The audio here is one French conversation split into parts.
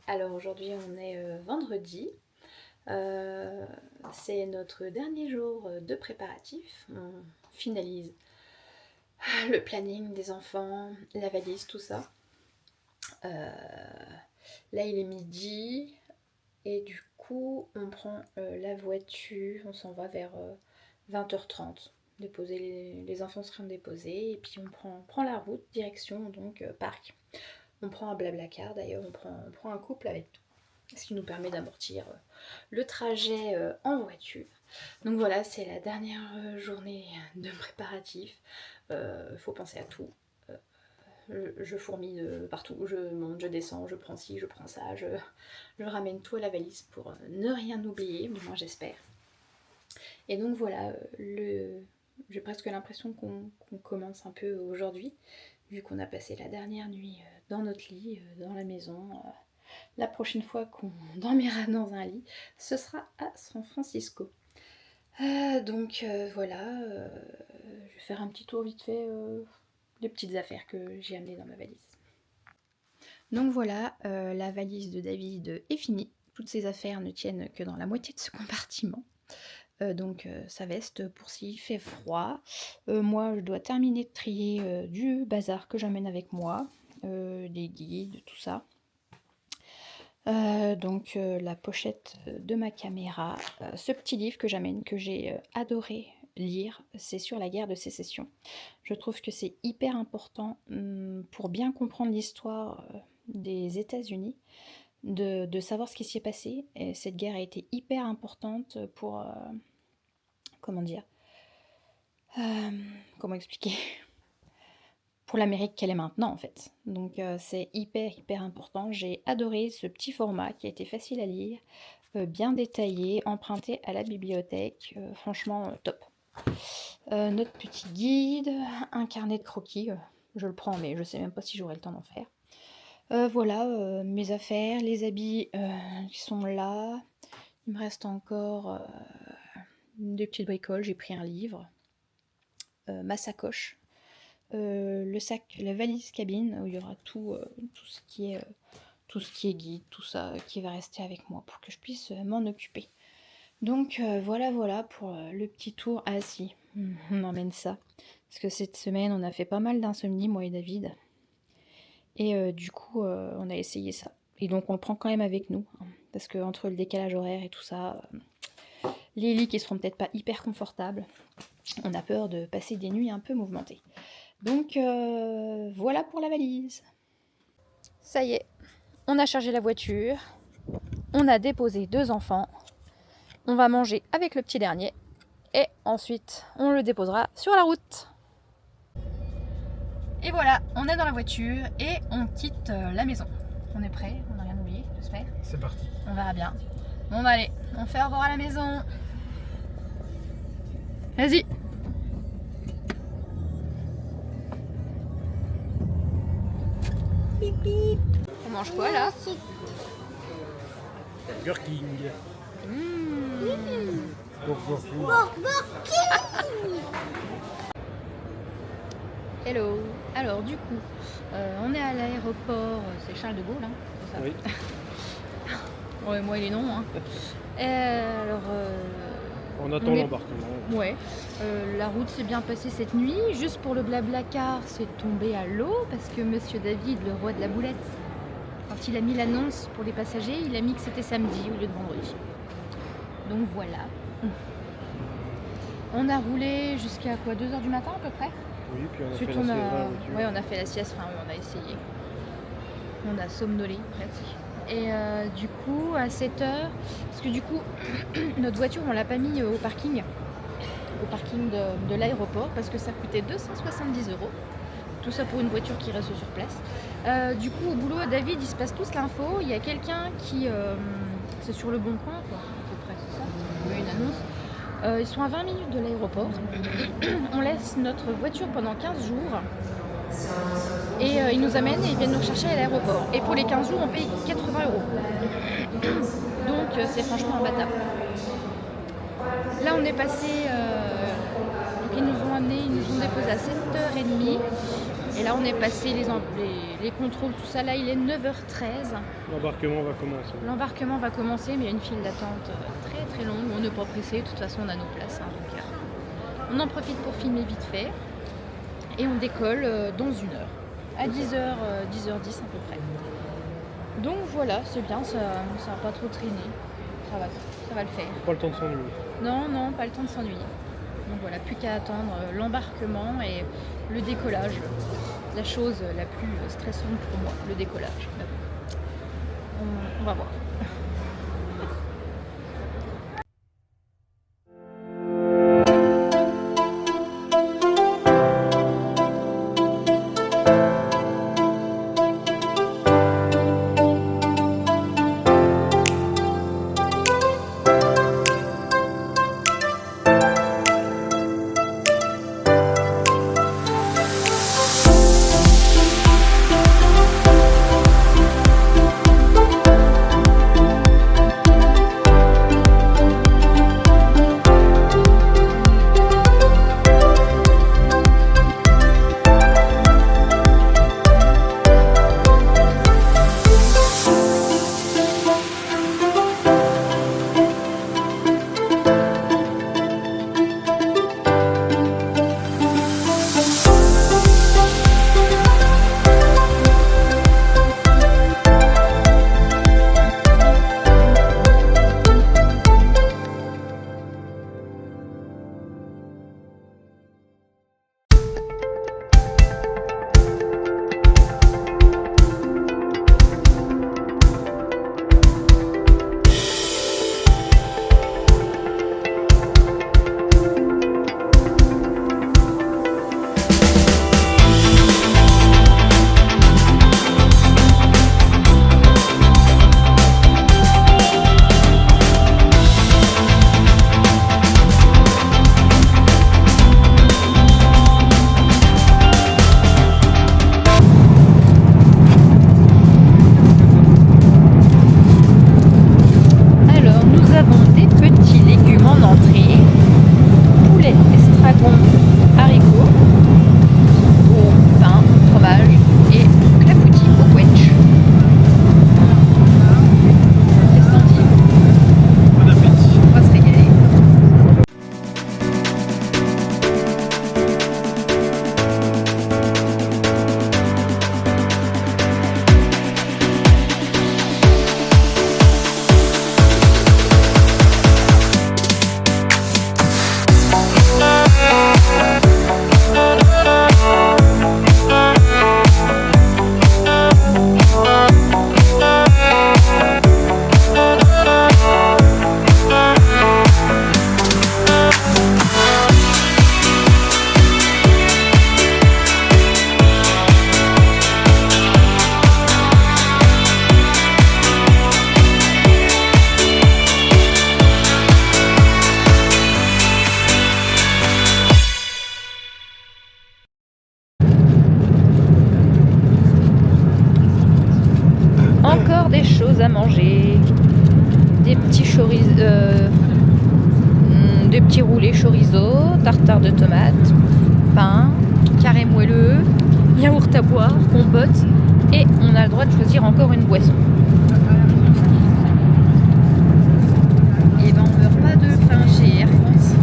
Alors aujourd'hui on est vendredi, c'est notre dernier jour de préparatifs. On finalise le planning des enfants, la valise, tout ça. Là il est midi et du coup on prend la voiture, on s'en va vers 20h30. Les enfants seront déposés et puis on prend la route direction donc parc. On prend un Blablacar d'ailleurs, on prend un couple avec nous, ce qui nous permet d'amortir le trajet en voiture. Donc voilà, c'est la dernière journée de préparatifs. Faut penser à tout. Je fourmille de partout, je monte, je descends, je prends ci, je prends ça, je ramène tout à la valise pour ne rien oublier, du moins j'espère. Et donc voilà, j'ai presque l'impression qu'on commence un peu aujourd'hui, vu qu'on a passé la dernière nuit dans notre lit, dans la maison. La prochaine fois qu'on dormira dans un lit, ce sera à San Francisco. Donc voilà, je vais faire un petit tour vite fait des petites affaires que j'ai amenées dans ma valise. Donc voilà, la valise de David est finie. Toutes ses affaires ne tiennent que dans la moitié de ce compartiment. Donc sa veste pour s'il fait froid. Moi je dois terminer de trier du bazar que j'amène avec moi, des guides, tout ça. Donc la pochette de ma caméra, ce petit livre que j'amène, que j'ai adoré lire, c'est sur la guerre de sécession. Je trouve que c'est hyper important pour bien comprendre l'histoire des États-Unis, de savoir ce qui s'y est passé. Et cette guerre a été hyper importante pour... comment dire, comment expliquer, pour l'Amérique qu'elle est maintenant en fait. Donc c'est hyper important. J'ai adoré ce petit format qui a été facile à lire, bien détaillé, emprunté à la bibliothèque, franchement top. Notre petit guide, un carnet de croquis, je le prends mais je sais même pas si j'aurai le temps d'en faire. Voilà mes affaires, les habits qui sont là. Il me reste encore des petites bricoles, j'ai pris un livre, ma sacoche, le sac, la valise cabine où il y aura tout ce qui est guide, tout ça qui va rester avec moi pour que je puisse m'en occuper. Donc voilà pour le petit tour. Ah si, on emmène ça parce que cette semaine on a fait pas mal d'insomnie, moi et David, et du coup on a essayé ça et donc on le prend quand même avec nous hein, parce que entre le décalage horaire et tout ça, les lits qui seront peut-être pas hyper confortables, on a peur de passer des nuits un peu mouvementées. Donc voilà pour la valise. Ça y est, on a chargé la voiture, on a déposé 2 enfants, on va manger avec le petit dernier et ensuite on le déposera sur la route. Et voilà, on est dans la voiture et on quitte la maison. On est prêt, on n'a rien oublié, j'espère. C'est parti. On verra bien. Bon bah allez, on fait au revoir à la maison. Vas-y. Bip bip. On mange quoi là? Burger King. Hello. Alors du coup, on est à l'aéroport, c'est Charles de Gaulle, hein, c'est ça? Oui. Ouais, moi les noms. Hein. Alors. On attend l'embarquement. Ouais. La route s'est bien passée cette nuit. Juste pour le Blablacar, c'est tombé à l'eau parce que Monsieur David, le roi de la boulette, quand il a mis l'annonce pour les passagers, il a mis que c'était samedi au lieu de vendredi. Donc voilà. On a roulé jusqu'à quoi, 2h du matin à peu près? Oui, puis on a Ensuite, fait la sieste dans la voiture. Ouais, on a fait la sieste, enfin oui, on a essayé. On a somnolé, merci. Et du coup, à 7h, parce que du coup, notre voiture, on l'a pas mis au parking de l'aéroport, parce que ça coûtait 270 €. Tout ça pour une voiture qui reste sur place. Du coup, au boulot, David, il se passe tous l'info. Il y a quelqu'un qui... c'est sur le Bon Coin, quoi, à peu près, c'est ça. Il y a une annonce. Ils sont à 20 minutes de l'aéroport. On laisse notre voiture pendant 15 jours. Et ils nous amènent et ils viennent nous chercher à l'aéroport. Et pour les 15 jours, on paye 80 €. Donc c'est franchement imbattable. Là, on est passé... ils nous ont amenés, ils nous ont déposé à 7h30. Et là, on est passé les contrôles, tout ça. Là, il est 9h13. L'embarquement va commencer. L'embarquement va commencer, mais il y a une file d'attente très très longue. On n'est pas pressé, de toute façon, on a nos places. Hein, donc, on en profite pour filmer vite fait. Et on décolle dans 1 heure. À 10h, 10h10 à peu près. Donc voilà, c'est bien, ça va pas trop traîner. Ça va le faire. Pas le temps de s'ennuyer. Non, pas le temps de s'ennuyer. Donc voilà, plus qu'à attendre l'embarquement et le décollage. La chose la plus stressante pour moi, le décollage. On va voir. À manger, des petits roulés chorizo, tartare de tomates, pain, carré moelleux, yaourt à boire, compote, et on a le droit de choisir encore une boisson. Et ben on meurt pas de faim chez Air France.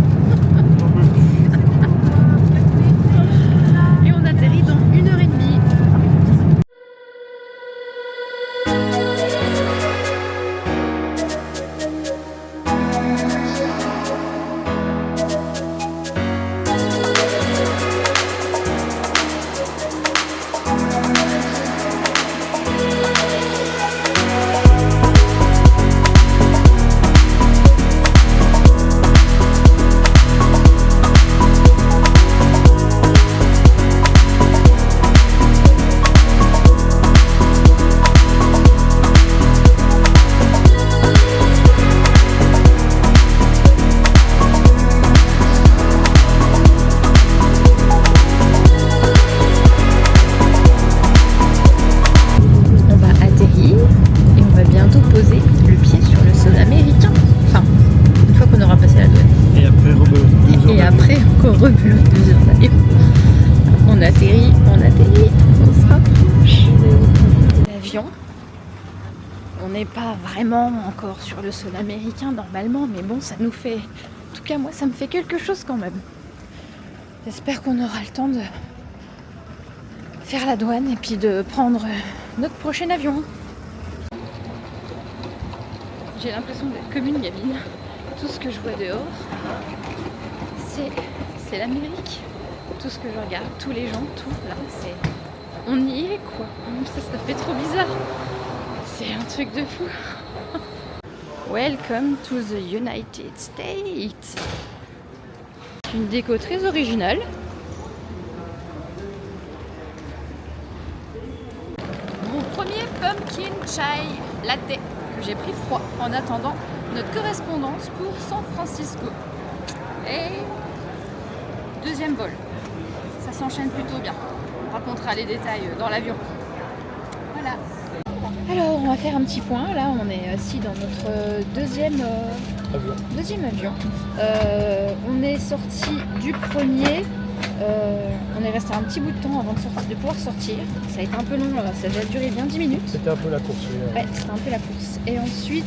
Et on atterrit dans 1h30. atterrit, on se rapproche de l'avion. On n'est pas vraiment encore sur le sol américain normalement, mais bon, ça nous fait... En tout cas, moi, ça me fait quelque chose quand même. J'espère qu'on aura le temps de faire la douane et puis de prendre notre prochain avion. J'ai l'impression d'être comme une gamine. Tout ce que je vois dehors, c'est l'Amérique. Tout ce que je regarde, tous les gens, tout là, c'est... On y est quoi. Ça fait trop bizarre. C'est un truc de fou. Welcome to the United States. Une déco très originale. Mon premier pumpkin chai latte que j'ai pris froid en attendant notre correspondance pour San Francisco. Et deuxième vol. Ça s'enchaîne plutôt bien. On racontera les détails dans l'avion. Voilà. Alors on va faire un petit point. Là on est assis dans notre deuxième avion. On est sorti du premier. On est resté un petit bout de temps avant de pouvoir sortir. Ça a été un peu long, ça a duré bien 10 minutes. C'était un peu la course. Ouais, c'était un peu la course. Et ensuite,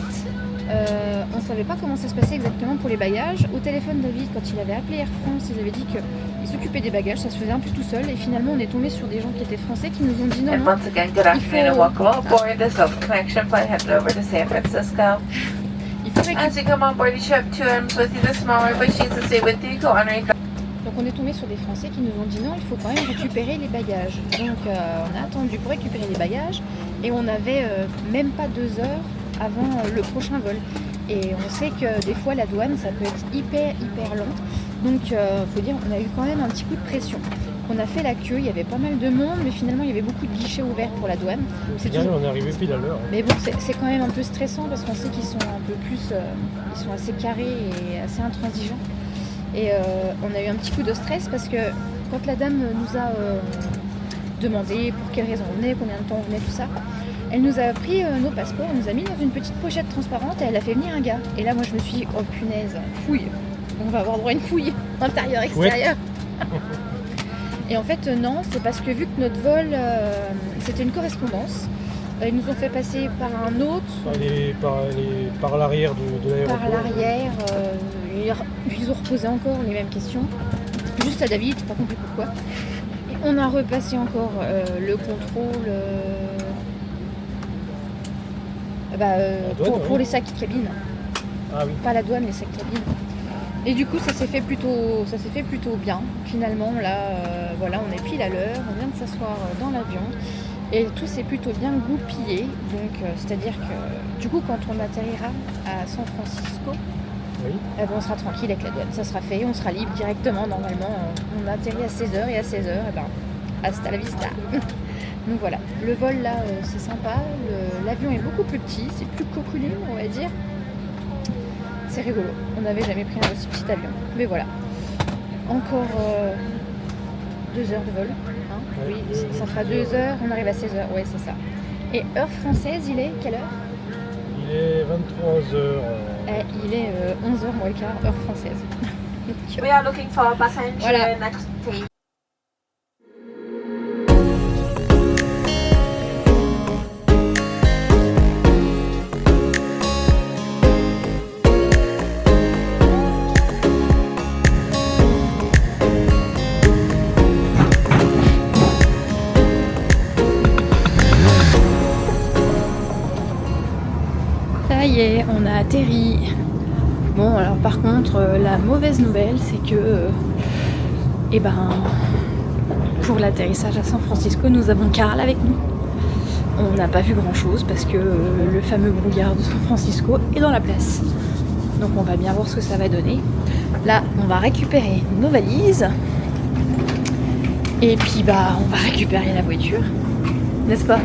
on ne savait pas comment ça se passait exactement pour les bagages. Au téléphone, David, quand il avait appelé Air France, ils avaient dit qu'ils s'occupaient des bagages, ça se faisait un peu tout seul. Et finalement, on est tombé sur des gens qui étaient français qui nous ont dit non, And once again, good afternoon and welcome aboard the Southern Connection flight headed over to San Francisco. il faut récupérer. As you come on board, you should have 2 items with you. The smaller but sheets to stay with you. Go on refill. Donc on est tombé sur des Français qui nous ont dit non, il faut quand même récupérer les bagages. Donc on a attendu pour récupérer les bagages et on avait même pas 2 heures avant le prochain vol. Et on sait que des fois la douane ça peut être hyper long. Donc faut dire on a eu quand même un petit coup de pression. On a fait la queue, il y avait pas mal de monde, mais finalement il y avait beaucoup de guichets ouverts pour la douane. C'est bien, on est arrivé pile à l'heure. Mais bon, c'est quand même un peu stressant parce qu'on sait qu'ils sont un peu plus, ils sont assez carrés et assez intransigeants. Et on a eu un petit coup de stress parce que quand la dame nous a demandé pour quelle raison on venait, combien de temps on venait, tout ça, elle nous a pris nos passeports, elle nous a mis dans une petite pochette transparente et elle a fait venir un gars. Et là moi je me suis dit, oh punaise, fouille, on va avoir droit à une fouille, intérieur-extérieur. Ouais. Et en fait non, c'est parce que vu que notre vol c'était une correspondance, ils nous ont fait passer par un autre. Par l'arrière de l'aéroport. Par l'arrière, ils ont reposé encore les mêmes questions. Juste à David, j'ai pas compris pourquoi. Et on a repassé encore le contrôle douane, pour les sacs cabine. Ah oui. Pas la douane, les sacs cabine. Et du coup, ça s'est fait plutôt bien. Finalement, là, voilà, on est pile à l'heure. On vient de s'asseoir dans l'avion. Et tout s'est plutôt bien goupillé, donc c'est-à-dire que du coup quand on atterrira à San Francisco, oui. On sera tranquille avec la douane, ça sera fait, on sera libre directement normalement, on atterrit à 16h et à 16h, hasta la vista. Donc voilà, le vol là c'est sympa, l'avion est beaucoup plus petit, c'est plus coqueluche on va dire, c'est rigolo, on n'avait jamais pris un aussi petit avion, mais voilà, encore 2 heures de vol. Oui, ça fera 2 heures, on arrive à 16h, ouais c'est ça. Et heure française, il est quelle heure? Il est 23h. Il est 11h moins le quart, heure française. We are looking for a passenger voilà. next station. Ça y est, on a atterri. Bon, alors par contre, la mauvaise nouvelle, c'est que, pour l'atterrissage à San Francisco, nous avons Carl avec nous. On n'a pas vu grand chose parce que le fameux brouillard de San Francisco est dans la place. Donc on va bien voir ce que ça va donner. Là, on va récupérer nos valises. Et puis on va récupérer la voiture. N'est-ce pas?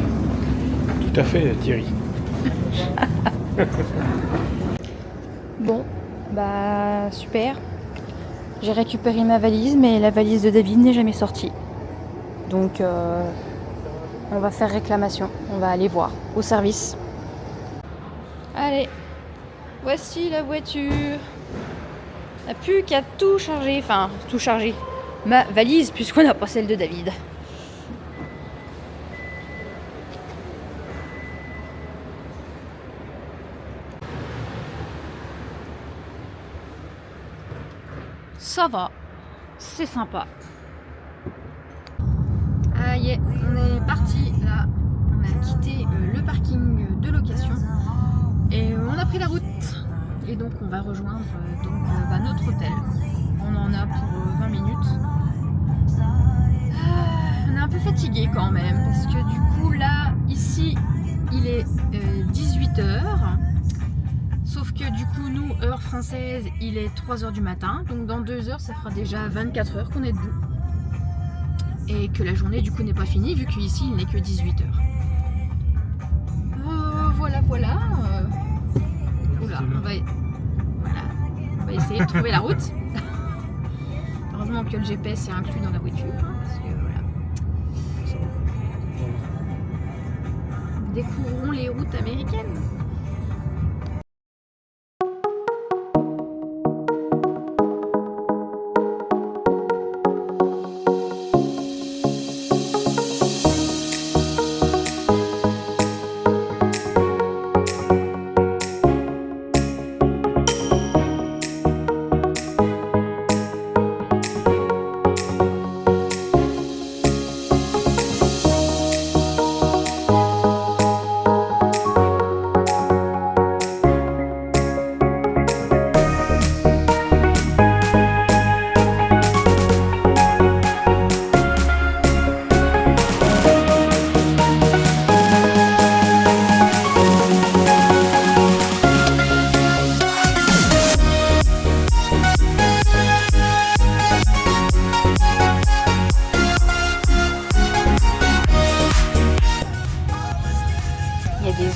Tout à fait, Thierry. Bon, super. J'ai récupéré ma valise, mais la valise de David n'est jamais sortie. Donc, on va faire réclamation. On va aller voir au service. Allez, voici la voiture. On n'a plus qu'à tout charger. Enfin, tout charger. ma valise puisqu'on n'a pas celle de David. Ça va, c'est sympa. Ah y est, on est parti là, on a quitté le parking de location et on a pris la route et donc on va rejoindre notre hôtel. On en a pour 20 minutes. On est un peu fatigué quand même parce que du coup là, ici il est 18h. Sauf que du coup, nous, heure française, il est 3h du matin. Donc dans 2 heures, ça fera déjà 24 heures qu'on est debout. Et que la journée, du coup, n'est pas finie, vu qu'ici, il n'est que 18h. Voilà. Oula, on va essayer de trouver la route. Heureusement que le GPS est inclus dans la voiture. Parce que voilà. Découvrons les routes américaines.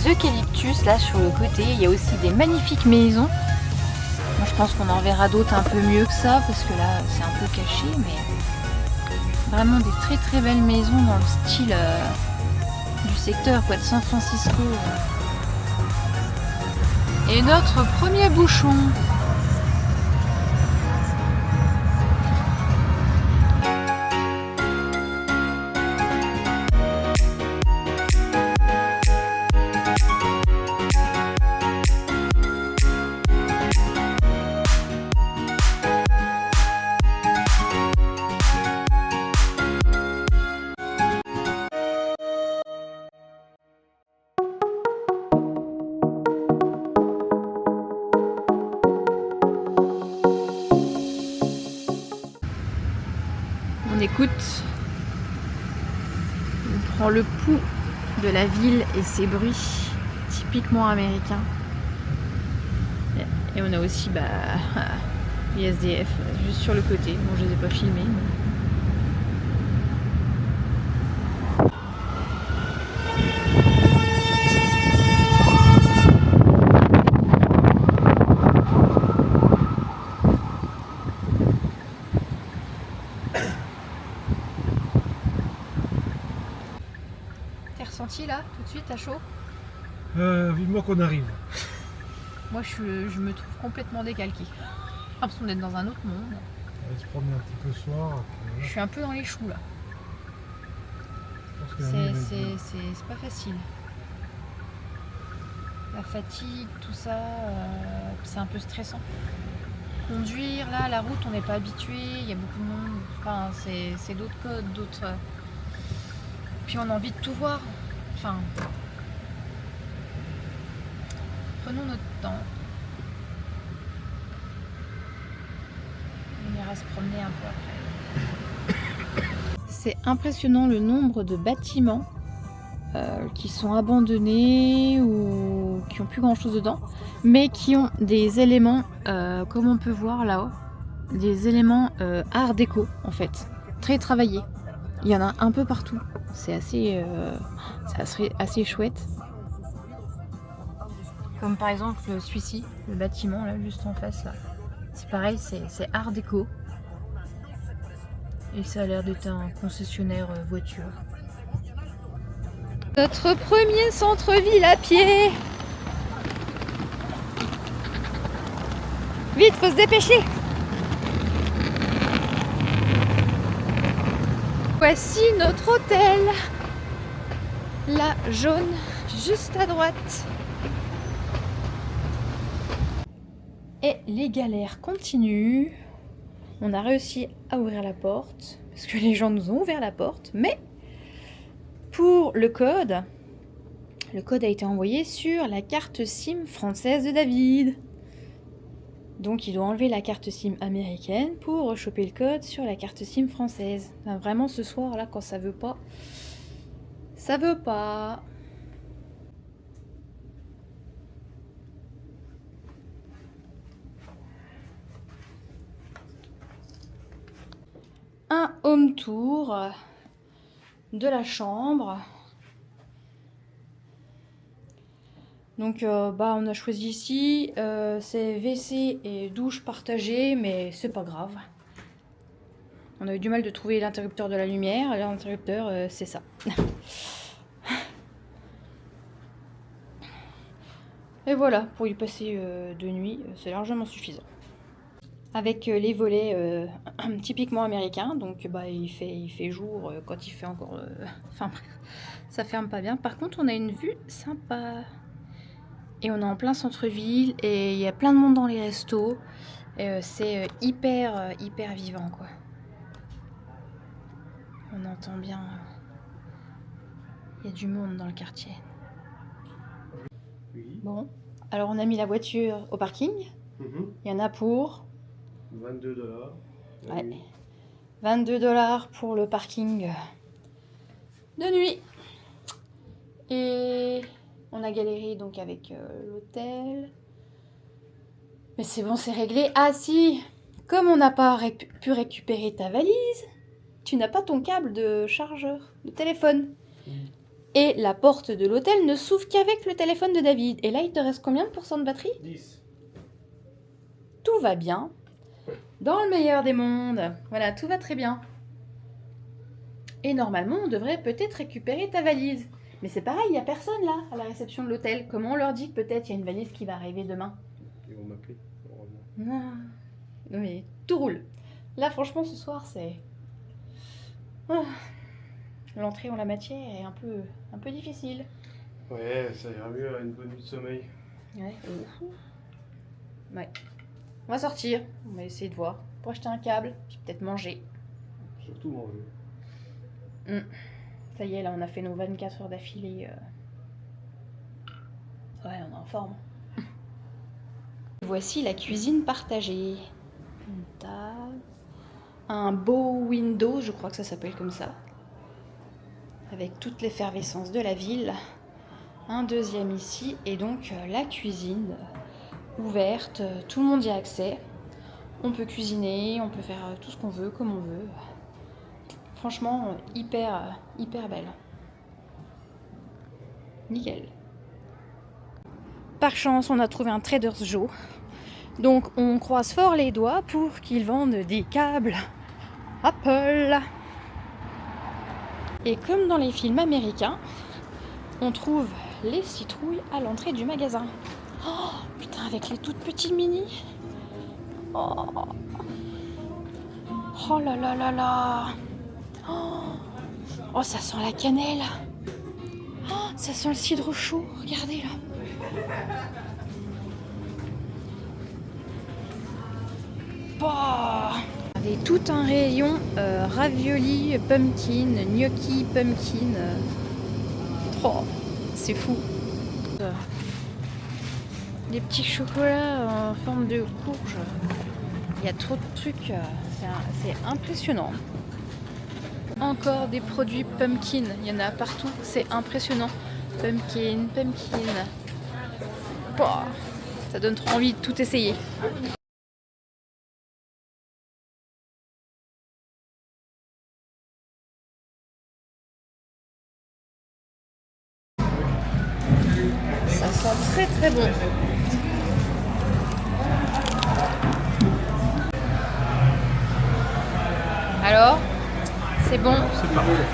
Eucalyptus là sur le côté, il y a aussi des magnifiques maisons. Moi, je pense qu'on en verra d'autres un peu mieux que ça parce que là c'est un peu caché, mais vraiment des très très belles maisons dans le style du secteur quoi, de San Francisco. Et notre premier bouchon. On écoute, on prend le pouls de la ville et ses bruits typiquement américains. Et on a aussi les SDF juste sur le côté. Bon, je les ai pas filmés. Mais... Ressenti là, tout de suite à chaud? Vivement qu'on arrive. Moi je me trouve complètement décalquée. J'ai l'impression d'être dans un autre monde. On va se promener un petit peu ce soir. Je suis un peu dans les choux là. C'est pas facile. La fatigue, tout ça, c'est un peu stressant. Conduire là, la route on n'est pas habitué, il y a beaucoup de monde. Enfin c'est d'autres codes, d'autres. Puis on a envie de tout voir. Enfin, prenons notre temps. On ira se promener un peu après. C'est impressionnant le nombre de bâtiments qui sont abandonnés ou qui n'ont plus grand chose dedans, mais qui ont des éléments, comme on peut voir là-haut, des éléments art déco en fait, très travaillés. Il y en a un peu partout. C'est assez chouette. Comme par exemple celui-ci, le bâtiment là juste en face là. C'est pareil, c'est art déco. Et ça a l'air d'être un concessionnaire voiture. Notre premier centre-ville à pied. Vite, faut se dépêcher. voici notre hôtel. La jaune, juste à droite. Et les galères continuent. On a réussi à ouvrir la porte, parce que les gens nous ont ouvert la porte, mais pour le code a été envoyé sur la carte SIM française de David. Donc il doit enlever la carte SIM américaine pour choper le code sur la carte SIM française. Enfin, vraiment ce soir là, quand ça veut pas, ça veut pas. Un home tour de la chambre. Donc on a choisi ici, c'est WC et douche partagée, mais c'est pas grave. On a eu du mal de trouver l'interrupteur de la lumière, l'interrupteur c'est ça. Et voilà, pour y passer de nuit, c'est largement suffisant. Avec les volets typiquement américains, donc il fait jour quand il fait encore... Enfin bref, ça ferme pas bien. Par contre, on a une vue sympa. Et on est en plein centre-ville et il y a plein de monde dans les restos. C'est hyper vivant quoi. On entend bien. Il y a du monde dans le quartier. Oui. Bon, alors on a mis la voiture au parking. Il y en a pour 22 $. Ouais. 22 $ pour le parking de nuit. Et on a galéré donc avec l'hôtel. Mais c'est bon, c'est réglé. Ah si, comme on n'a pas pu récupérer ta valise, tu n'as pas ton câble de chargeur de téléphone. Et la porte de l'hôtel ne s'ouvre qu'avec le téléphone de David. Et là, il te reste combien de pourcents de batterie? 10. Tout va bien. Dans le meilleur des mondes. Voilà, tout va très bien. Et normalement, on devrait peut-être récupérer ta valise. Mais c'est pareil, il n'y a personne là, à la réception de l'hôtel. Comment on leur dit que peut-être il y a une valise qui va arriver demain? Ils vont m'appeler, normalement. Non, mais tout roule. Là, franchement, ce soir, c'est... L'entrée en la matière est un peu difficile. Ouais, ça ira mieux à une bonne nuit de sommeil. Ouais. Ouais. On va sortir. On va essayer de voir. Pour acheter un câble, puis peut-être manger. Surtout manger. Ça y est, là, on a fait nos 24 heures d'affilée. Ouais, on est en forme. Voici la cuisine partagée. Une table. Un beau window, je crois que ça s'appelle comme ça. Avec toute l'effervescence de la ville. Un deuxième ici. Et donc la cuisine ouverte. Tout le monde y a accès. On peut cuisiner, on peut faire tout ce qu'on veut, comme on veut. Franchement, hyper belle. Nickel. Par chance, on a trouvé un Trader Joe. Donc on croise fort les doigts pour qu'ils vendent des câbles Apple. Et comme dans les films américains, on trouve les citrouilles à l'entrée du magasin. Oh putain, avec les toutes petites mini. Oh, oh là là là là. Oh, ça sent la cannelle. Oh, ça sent le cidre chaud. Regardez là. Bah. Regardez, tout un rayon ravioli, pumpkin, gnocchi, pumpkin. Oh, c'est fou. Des petits chocolats en forme de courge. Il y a trop de trucs. C'est impressionnant. Encore des produits pumpkin. Il y en a partout. C'est impressionnant. Pumpkin. Bah, ça donne trop envie de tout essayer. Ça sent très très bon. Alors, c'est bon? C'est parfait.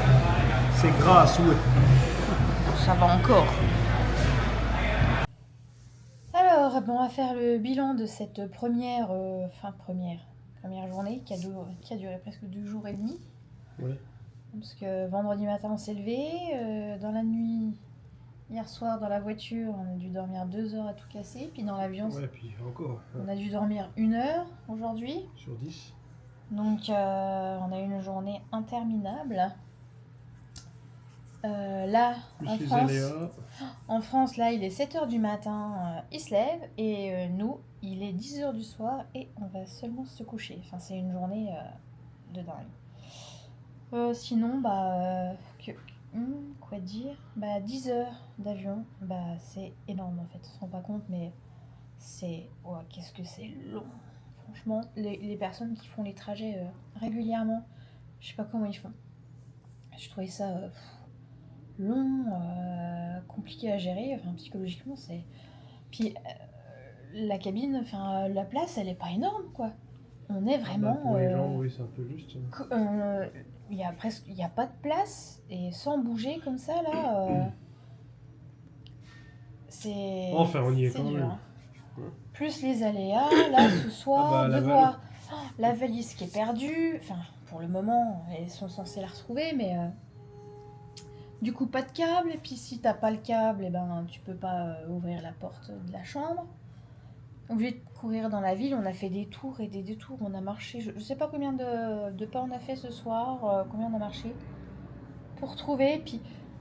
C'est gras à souhait. Ça va encore. Alors, on va faire le bilan de cette première journée qui a duré presque 2 jours et demi. Ouais. Parce que vendredi matin, on s'est levé. Dans la nuit, hier soir, dans la voiture, on a dû dormir 2 heures à tout casser. Puis dans l'avion, Ouais, puis encore. on a dû dormir 1 heure aujourd'hui. Sur 10. Donc, on a eu une journée interminable. Là, Plus en les France, aléas. là, il est 7 heures du matin, il se lève. Et nous, il est 10 heures du soir et on va seulement se coucher. Enfin, c'est une journée de dingue. Sinon, quoi dire? 10 heures d'avion, c'est énorme en fait. On se rend pas compte, mais c'est... Oh, qu'est-ce que c'est long! Franchement, les personnes qui font les trajets régulièrement, je sais pas comment ils font. Je trouvais ça long, compliqué à gérer. Enfin, psychologiquement, c'est... Puis la cabine, enfin, la place, elle est pas énorme, quoi. On est vraiment... Pour les gens, oui, c'est un peu juste. Il y a pas de place et sans bouger comme ça là, c'est. Enfin, on y est c'est quand dur, même. hein. Ouais. Plus les aléas là ce soir, la de val- voir la valise qui est perdue. Enfin, pour le moment, ils sont censés la retrouver, mais du coup pas de câble. Et puis si t'as pas le câble, tu peux pas ouvrir la porte de la chambre. Obligé de courir dans la ville, on a fait des tours et des détours, on a marché, je sais pas combien de pas on a fait ce soir, combien on a marché pour trouver,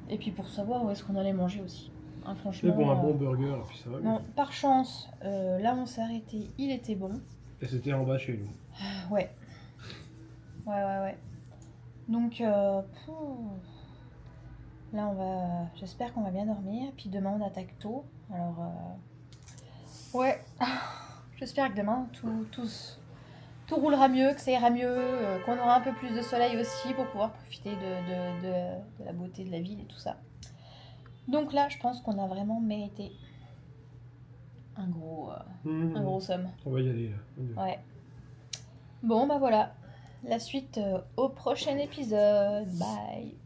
et puis pour savoir où est-ce qu'on allait manger aussi. Hein, Mais franchement, bon, un bon burger, et puis ça va. bon, par chance, là on s'est arrêté, il était bon. Et c'était en bas chez nous. Ouais. Ouais. Donc, là j'espère qu'on va bien dormir, puis demain on attaque tôt, alors ouais. J'espère que demain tout roulera mieux, que ça ira mieux, qu'on aura un peu plus de soleil aussi pour pouvoir profiter de la beauté de la ville et tout ça. Donc là, je pense qu'on a vraiment mérité un gros somme. On va y aller là. Ouais. Bon, voilà. La suite au prochain épisode. Bye.